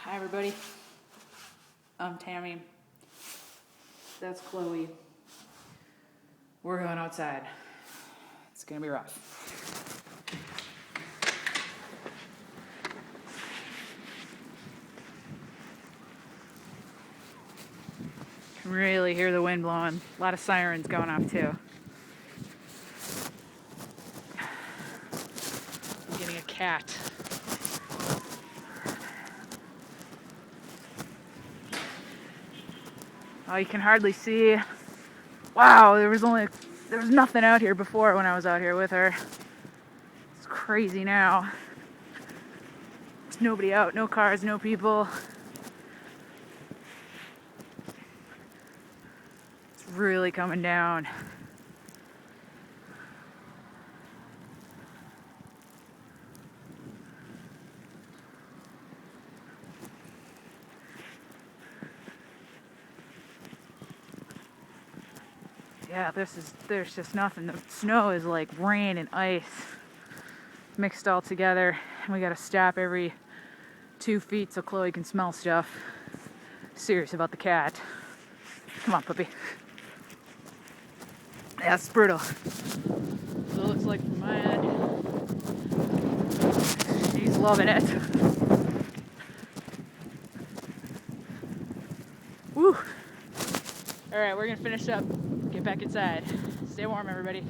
Hi everybody, I'm Tammy, that's Chloe. We're going outside. It's gonna be rough. Can really hear the wind blowing. A lot of sirens going off too. I'm getting a cat. Oh, you can hardly see. Wow, there was nothing out here before when I was out here with her. It's crazy now. There's nobody out, no cars, no people. It's really coming down. Yeah, there's just nothing. The snow is like rain and ice mixed all together. And we gotta stop every 2 feet so Chloe can smell stuff. Serious about the cat. Come on, puppy. Yeah, it's brutal. So it looks like from my end. She's loving it. Woo! Alright, we're gonna finish up. Get back inside. Stay warm, everybody.